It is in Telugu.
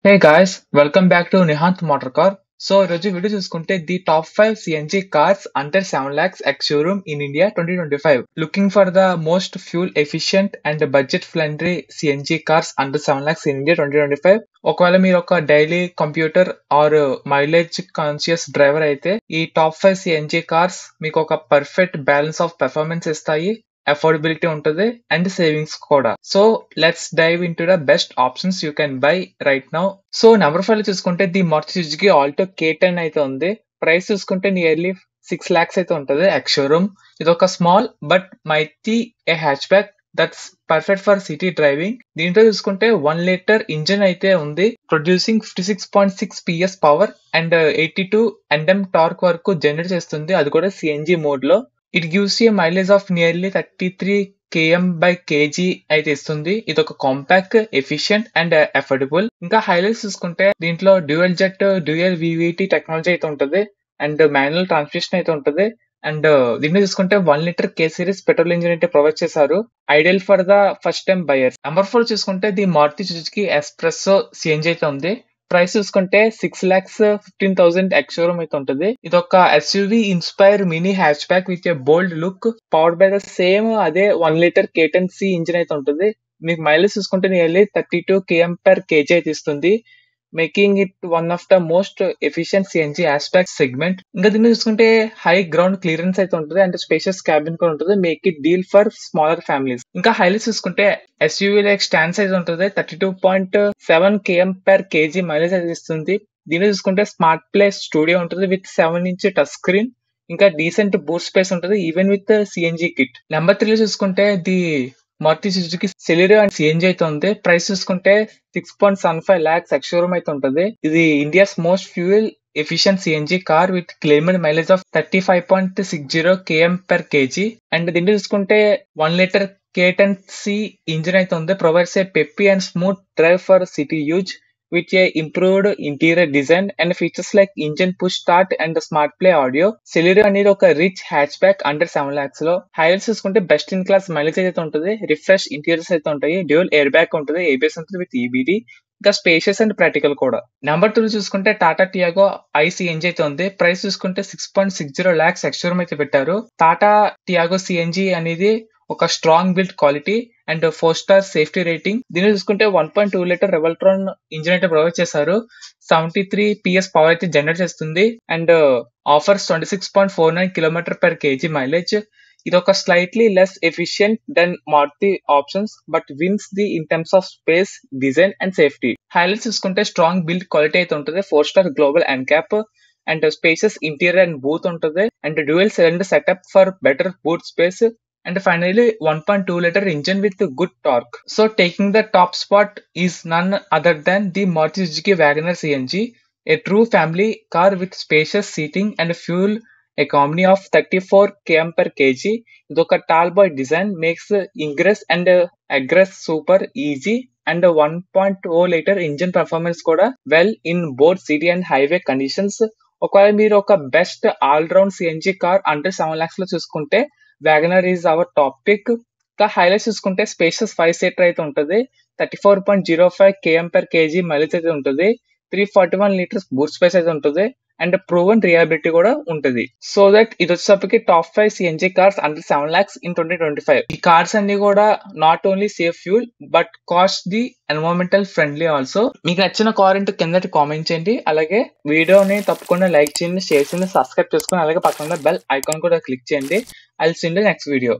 Hey guys, welcome back to Nihant Motorcar. So, ఈరోజు వీడియో చూసుకుంటే the top 5 CNG cars under 7 lakhs ex showroom in India 2025. Looking for the most fuel efficient and budget friendly CNG cars under 7 lakhs in India 2025. ఒకవేళ మీరు ఒక daily commuter or mileage conscious driver అయితే ఈ టాప్ 5 CNG కార్స్ మీకు ఒక పర్ఫెక్ట్ బ్యాలెన్స్ ఆఫ్ పెర్ఫార్మెన్స్ ఇస్తాయి, అఫోర్డబిలిటీ ఉంటుంది అండ్ సేవింగ్స్ కూడా. So let's dive into the best options you can buy right now. So number 5 చూసుకుంటే the Maruti Suzuki Alto K10 అయితే ఉంది. ప్రైస్ చూసుకుంటే నియర్లీ 6 lakhs అయితే ఉంటుంది ఎక్స్ షోరూమ్. ఇది ఒక small but mighty A hatch back that's perfect for city driving. దీంట్లో చూసుకుంటే 1 liter ఇంజిన్ అయితే ఉంది, producing 56.6 PS power and 82 Nm torque వరకు జనరేట్ చేస్తుంది, అది కూడా సిఎన్జి మోడ్ లో. It gives a mileage of nearly 33 km/kg అయితే ఇస్తుంది. ఇది ఒక కాంపాక్ట్, ఎఫిషియంట్ అండ్ అఫోర్డబుల్. ఇంకా హైలైట్స్ చూసుకుంటే దీంట్లో dual jet, dual VVT technology అయితే ఉంటుంది అండ్ మాన్యువల్ ట్రాన్స్మిషన్ అయితే ఉంటుంది. అండ్ దీంట్లో చూసుకుంటే 1 liter K series petrol engine అయితే ప్రొవైడ్ చేశారు, ideal for the first time buyers. Number 4 చూసుకుంటే the Maruti Suzuki S Presso CNG అయితే ఉంది. ప్రైస్ చూసుకుంటే 6,15,000 ఎక్స్ షోరూమ్ అయితే ఉంటుంది. ఇది ఒక SUV inspire mini hatch back with a bold look, powered by the same అదే 1 liter K10C ఇంజిన్ అయితే ఉంటుంది. మీకు మైలేజ్ చూసుకుంటే నియర్లీ 32 km/kg అయితే ఇస్తుంది, making it one of the most efficient CNG aspect segment. ఇంకా దీన్ని చూసుకుంటే హై గ్రౌండ్ క్లియరెన్స్ అయితే ఉంటుంది అండ్ స్పేషియస్ క్యాబిన్ కూడా ఉంటుంది, make it deal for smaller families. ఇంకా హైలైట్స్ చూసుకుంటే ఎస్యూవీ లైక్ స్టాండ్ సైజ్ ఉంటుంది, 32.7 km/kg మైలేజ్ అయితే ఇస్తుంది. దీన్ని చూసుకుంటే స్మార్ట్ ప్లే స్టూడియో ఉంటుంది విత్ 7-inch టచ్ స్క్రీన్. ఇంకా డీసెంట్ బూట్ స్పేస్ ఉంటుంది even with CNG kit. Number 3 చూసుకుంటే the Maruti Suzuki Celerio and CNG అయితే ఉంది. ప్రైస్ చూసుకుంటే 6.75 lakhs ఎక్స్ షోరూమ్ అయితే ఉంటుంది. ఇది India's most fuel efficient CNG car with claimed mileage of 35.60 km/kg. And దీన్ని చూసుకుంటే 1 liter K10C ఇంజిన్ అయితే ఉంది, provides A peppy and smooth drive for city use with a improved interior design and features like engine push start and smart play audio. Celerio అనేది ఒక rich hatch back under 7 lakhs లో. హైలైట్స్ చూసుకుంటే బెస్ట్ ఇన్ క్లాస్ మైలేజ్ అయితే ఉంటుంది, రిఫ్రెష్ ఇంటీరియర్స్ అయితే ఉంటాయి, డ్యూయల్ ఎయిర్ బ్యాగ్ ఉంటుంది, ఏబిఎస్ ఉంటుంది విత్ ఈబిడి, ఇంకా స్పేషియస్ అండ్ ప్రాక్టికల్ కూడా. నెంబర్ 2 చూసుకుంటే టాటా టియాగో సిఎన్జి అయితే ఉంది. ప్రైస్ చూసుకుంటే 6.60 lakhs ఎక్స్ షోరూమ్ అయితే పెట్టారు. టాటా టియాగో సిఎన్జి అనేది ఒక strong build quality and 4-star safety rating. దీన్ని చూసుకుంటే 1.2 liter రెవల్ట్రాన్ ఇంజిన్ అయితే ప్రొవైడ్ చేశారు, 73 PS పవర్ అయితే జనరేట్ చేస్తుంది అండ్ ఆఫర్స్ 26.49 km/kg మైలేజ్. ఇది ఒక slightly less efficient than Maruti options but wins the in terms of space, design and safety. Highlights చూసుకుంటే స్ట్రాంగ్ బిల్డ్ క్వాలిటీ అయితే ఉంటుంది, 4-star global NCAP and spaces interior and boot ఉంటుంది and dual cylinder setup for better boot space. And finally 1.2 liter engine with good torque. So taking the top spot is none other than the Maruti Suzuki WagonR CNG, a true family car with spacious seating and fuel economy of 34 km/kg. Idoka tall boy design makes ingress and egress super easy and 1.0 liter engine performance kuda well in both city and highway conditions. ఒకవేళ మీరు ఒక best all round CNG car under 7 lakhs లో చూసుకుంటే WagonR is our top pick. ఇంకా హైలైట్స్ చూసుకుంటే స్పేషియస్ 5-seater అయితే ఉంటుంది, 34.05 km/kg మైలేజ్ అయితే ఉంటుంది, 341 liters బూట్ స్పేస్ అయితే ఉంటుంది అండ్ ప్రూవెన్ రిలయబిలిటీ కూడా ఉంటుంది. సో దట్ ఇది వచ్చేసరికి top 5 CNG cars under 7 lakhs in 2025. ఈ కార్స్ అన్ని కూడా not only safe fuel but cost the environmental friendly also. మీకు నచ్చిన కార్ ఏంటో కింద కామెంట్ చేయండి, అలాగే వీడియోని తప్పకుండా లైక్ చేయండి, షేర్ చేయండి, సబ్స్క్రైబ్ చేసుకుని అలాగే పక్కన బెల్ ఐకాన్ కూడా క్లిక్ చేయండి. I will see you in the next video.